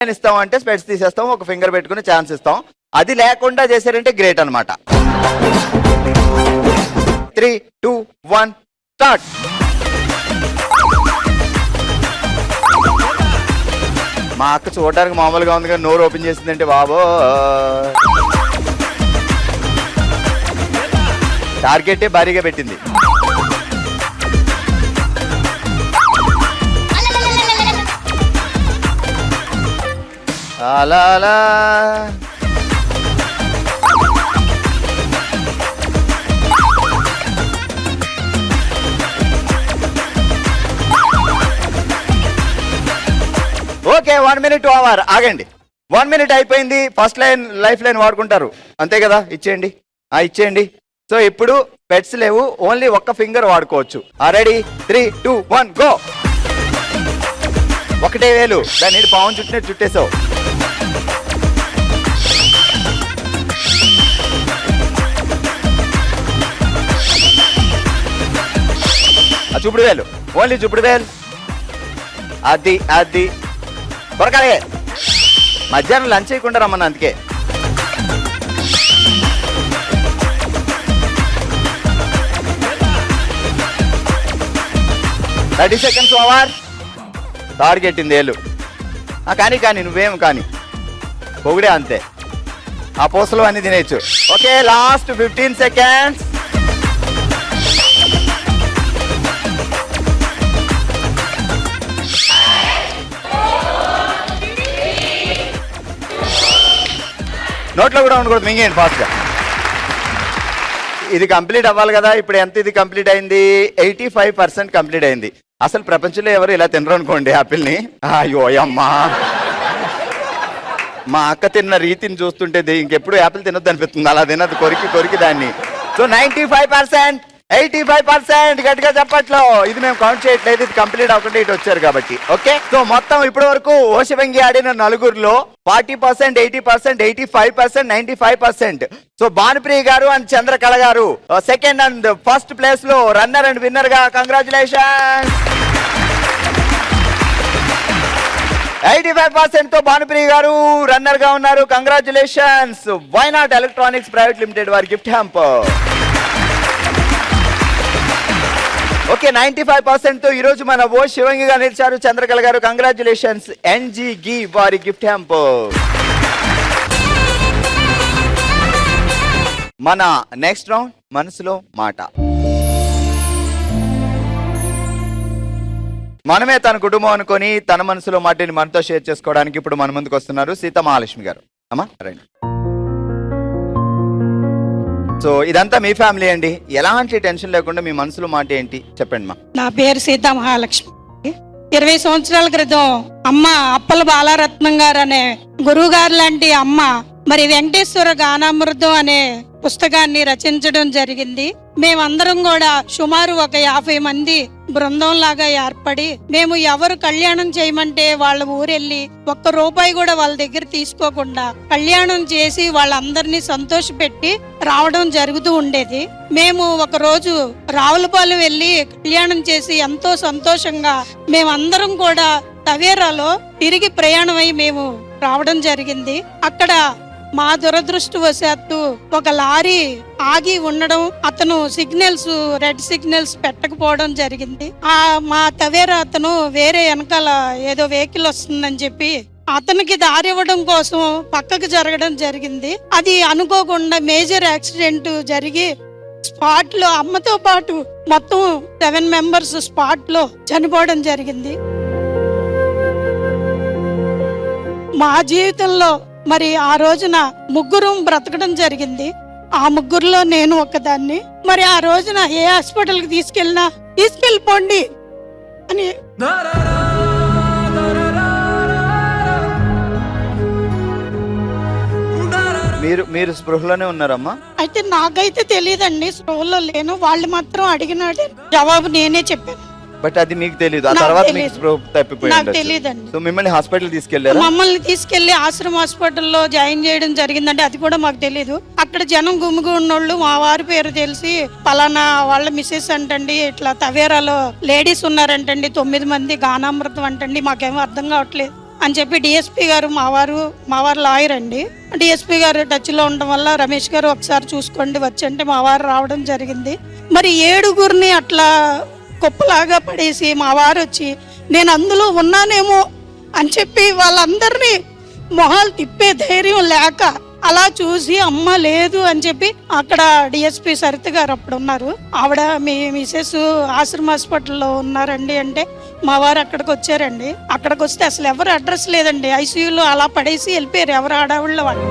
ఇస్తాం అంటే స్పెట్స్ తీసేస్తాం, ఒక ఫింగర్ పెట్టుకుని ఛాన్స్ ఇస్తాం. అది లేకుండా చేశారంటే గ్రేట్ అనమాట. 3, 2, 1 స్టార్ట్. మా అక్క చూడడానికి మామూలుగా ఉంది కానీ నోరు ఓపెన్ చేసిందంటే బాబో. టార్గెటే భారీగా పెట్టింది. అలా అలా ఓకే. 1 minute over. ఆగండి. 1 minute అయిపోయింది. ఫస్ట్ లైన్ లైఫ్ లైన్ వాడుకుంటారు అంతే కదా, ఇచ్చేయండి. ఇచ్చేయండి. సో ఇప్పుడు పెట్స్ లేవు, ఓన్లీ ఒక్క ఫింగర్ వాడుకోవచ్చు. Ready 3, 2, 1 go. ఒకటే వేలు, దాన్ని పావును చుట్టినట్టు చుట్టేసావు. చూపుడు వేలు, ఓన్లీ చూపుడు వేలు. అది అది త్వరకాలే. మధ్యాహ్నం లంచ్ చేయకుండా రమ్మన్నా అందుకే. 30 seconds ఓవర్. తాడికెట్టింది ఏళ్ళు. కానీ కానీ నువ్వేం కానీ పొగిడే అంతే. ఆ పూసలు అన్ని తినేయచ్చు. Okay last 15 seconds. నోట్లో కూడా ఉండకూడదు, మింగేయండి ఫాస్ట్గా. ఇది కంప్లీట్ అవ్వాలి కదా. ఇప్పుడు ఎంత ఇది కంప్లీట్ అయింది? 85% కంప్లీట్ అయింది. అసలు ప్రపంచంలో ఎవరు ఇలా తినరు అనుకోండి యాపిల్ని. అయ్యో అమ్మా, మా అక్క తిన్న రీతిని చూస్తుంటే ఇంకెప్పుడు యాపిల్ తినొద్దు అనిపిస్తుంది. అలా తినదు, కొరికి కొరికి దాన్ని. సో 95%, 85% గట్టిగా చెప్పట్లో. ఇది మేము కౌంట్ చేయట్లేదు, ఇది కంప్లీట్ అవ్వకుండా ఇటు వచ్చారు కాబట్టి. ఓకే, సో మొత్తం ఇప్పటి వరకు ఓషవంగి ఆడిన నలుగురిలో 40%, 80%, 85%, 95%. సో భానుప్రియ గారు అండ్ చంద్రకళ గారు సెకండ్ అండ్ ఫస్ట్ ప్లేస్ లో రన్నర్ అండ్ విన్నర్ గా కంగ్రాచులేషన్స్. 85% తో భానుప్రియ గారు రన్నర్ గా ఉన్నారు. Congratulations. Why not electronics private limited వారి గిఫ్ట్ హ్యాంపర్. ఓకే 95% తో ఈ రోజు మన ఓ శివంగిగా నిలిచారు చంద్రకళ గారు. కంగ్రాచులేషన్స్. ఎన్జీ గి వారి గిఫ్ట్ హ్యాంపర్. మన నెక్స్ట్ రౌండ్ మనసులో మాట. మనమే తన కుటుంబం అనుకొని తన మనసులో మాటని మనతో షేర్ చేసుకోవడానికి ఇప్పుడు మన ముందుకు వస్తున్నారు సీతా మహాలక్ష్మి గారు. అమ్మా రండి. సో ఇదంతా మీ ఫ్యామిలీ అండి. ఎలాంటి టెన్షన్ లేకుండా మీ మనసులో మాట ఏంటి చెప్పండి మా. నా పేరు సీతా మహాలక్ష్మి. 20 సంవత్సరాల క్రితం అమ్మ అప్పల బాలారత్నం గారు అనే గురువు గారు లాంటి అమ్మ మరి వెంకటేశ్వర గానామృతం అనే పుస్తకాన్ని రచించడం జరిగింది. మేమందరం కూడా సుమారు ఒక 50 మంది బృందం లాగా ఏర్పడి మేము ఎవరు కళ్యాణం చేయమంటే వాళ్ళ ఊరెళ్ళి ₹1 కూడా వాళ్ళ దగ్గర తీసుకోకుండా కళ్యాణం చేసి వాళ్ళందరినీ సంతోషపెట్టి రావడం జరుగుతూ ఉండేది. మేము ఒక రోజు రావులపాలెం వెళ్ళి కళ్యాణం చేసి ఎంతో సంతోషంగా మేమందరం కూడా తవేరాలో తిరిగి ప్రయాణమై మేము రావడం జరిగింది. అక్కడ మా దురదృష్టవశాత్తు ఒక లారీ ఆగి ఉండడం, అతను సిగ్నల్స్ రెడ్ సిగ్నల్స్ పెట్టకపోవడం జరిగింది. మా తవేరా అతను వేరే వెనకాల ఏదో వెహికల్ వస్తుందని చెప్పి అతనికి దారి ఇవ్వడం కోసం పక్కకు జరగడం జరిగింది. అది అనుకోకుండా మేజర్ యాక్సిడెంట్ జరిగి స్పాట్ లో అమ్మతో పాటు మొత్తం 7 మెంబర్స్ స్పాట్ లో చనిపోవడం జరిగింది. మా జీవితంలో మరి ఆ రోజున ముగ్గురు బ్రతకడం జరిగింది. ఆ ముగ్గురులో నేను ఒకదాన్ని. మరి ఆ రోజున ఏ హాస్పిటల్కి తీసుకెళ్ళినా తీసుకెళ్ళిపోండి అని మీరు స్పృహలోనే ఉన్నారమ్మా? అయితే నాకైతే తెలియదండి, స్పృహలో లేను. వాళ్ళు మాత్రం అడిగినాడు, జవాబు నేనే చెప్పాను. బట్ అది మీకు తెలియదు. ఆ తర్వాత మీకు స్పృహ తప్పిపోయింది. నాకు తెలియదండి. సో మిమ్మల్ని హాస్పిటల్ తీసుకెళ్లారు? మమ్మల్ని తీసుకెళ్లి ఆశ్రమ హాస్పిటల్లో జాయిన్ చేయడం జరిగిందంటే అది కూడా మాకు తెలియదు. అక్కడ జనం గుమ్మిగా ఉన్నోళ్ళు మా వారి పేరు తెలిసి పలానా వాళ్ళ మిస్సెస్ అంటండి, ఇట్లా తవేరాలో లేడీస్ ఉన్నారంటండి 9 మంది గానామృతం అంటండి. మాకేమో అర్థం కావట్లేదు. అని చెప్పి డిఎస్పి గారు మావారు లాయర్ అండి. డిఎస్పి గారు టచ్లో ఉండడం వల్ల రమేష్ గారు ఒకసారి చూసుకోండి వచ్చంటే మావారు రావడం జరిగింది. మరి 7గురిని అట్లా కుప్పలాగా పడేసి మావారు వచ్చి నేను అందులో ఉన్నానేమో అని చెప్పి వాళ్ళందరినీ మొహాలు తిప్పే ధైర్యం లేక అలా చూసి అమ్మ లేదు అని చెప్పి అక్కడ డిఎస్పి సరిత గారు అప్పుడు ఉన్నారు. ఆవిడ మీ మిసెస్ ఆశ్రమ హాస్పిటల్లో ఉన్నారండి అంటే మా వారు అక్కడికి వచ్చారండి. అక్కడికి వస్తే అసలు ఎవరు అడ్రస్ లేదండి, ఐసీయూలో అలా పడేసి వెళ్ళిపోయారు ఎవరు ఆడవాళ్ళ వాళ్ళు.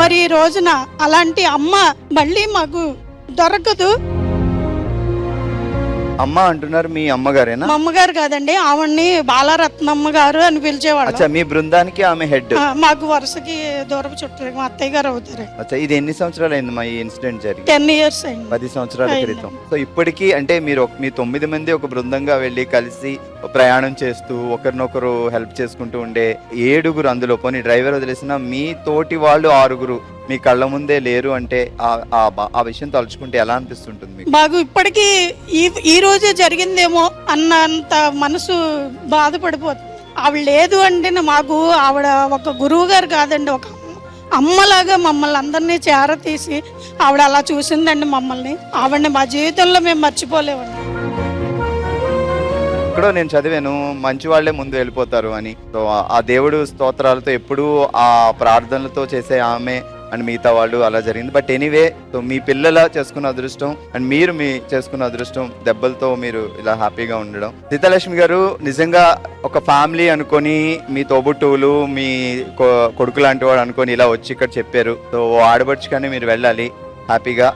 మరి ఈ రోజున అలాంటి అమ్మ మళ్ళీ మాకు దొరకదు. అమ్మ అంటున్నారు, మీ అమ్మగారేనా? మా అమ్మగారు కాదండి, ఆవిడ్ని బాలరత్నమ్మ గారు అని పిలిచేవాళ్ళు. అచ్చా, మీ బృందానికి ఆమె హెడ్. మాకు వరుసకి దూరపు చుట్టాలు మా అత్తయ్య గారు అవుతారు. అచ్చా, ఇది ఎన్ని సంవత్సరాలు అయింది మా ఈ ఇన్సిడెంట్ జరిగి? 10 years అయింది. 10 సంవత్సరాల క్రితం. సో ఇప్పటికీ అంటే మీరు మీ 9 మంది ఒక బృందంగా వెళ్ళి కలిసి ప్రయాణం చేస్తూ ఒకరినొకరు హెల్ప్ చేసుకుంటూ ఉండే 7గురు, అందులో పోనీ డ్రైవర్ వదిలేసిన మీ తోటి వాళ్ళు 6గురు మీ కళ్ళ ముందే లేరు అంటే ఆ విషయం తలుచుకుంటే ఎలా అనిపిస్తుంటుంది మీకు? మాకు ఇప్పటికీ ఈ రోజే జరిగిందేమో అన్నంత మనసు బాధపడిపోతుంది. ఆవిడ లేదు అంటే మాకు ఆవిడ ఒక గురువు గారు కాదండి, ఒక అమ్మలాగా మమ్మల్ని అందరినీ చేరతీసి ఆవిడ అలా చూసిందండి మమ్మల్ని. ఆవిడని మా జీవితంలో మేము మర్చిపోలేమండి. ఎక్కడో నేను చదివాను, మంచి వాళ్లే ముందు వెళ్ళిపోతారు అని. సో ఆ దేవుడు స్తోత్రాలతో ఎప్పుడూ ఆ ప్రార్థనలతో చేసే ఆమె అండ్ మిగతా వాళ్ళు అలా జరిగింది. బట్ ఎనీవే, సో మీ పిల్లల చేసుకున్న అదృష్టం అండ్ మీరు మీ చేసుకున్న అదృష్టం, దెబ్బలతో మీరు ఇలా హ్యాపీగా ఉండడం. సీతాలక్ష్మి గారు నిజంగా ఒక ఫ్యామిలీ అనుకొని, మీ తోబుట్టువులు, మీ కొడుకు లాంటి వాడు అనుకొని ఇలా వచ్చి ఇక్కడ చెప్పారు. సో ఆడబడుచుగానే మీరు వెళ్ళాలి హ్యాపీగా.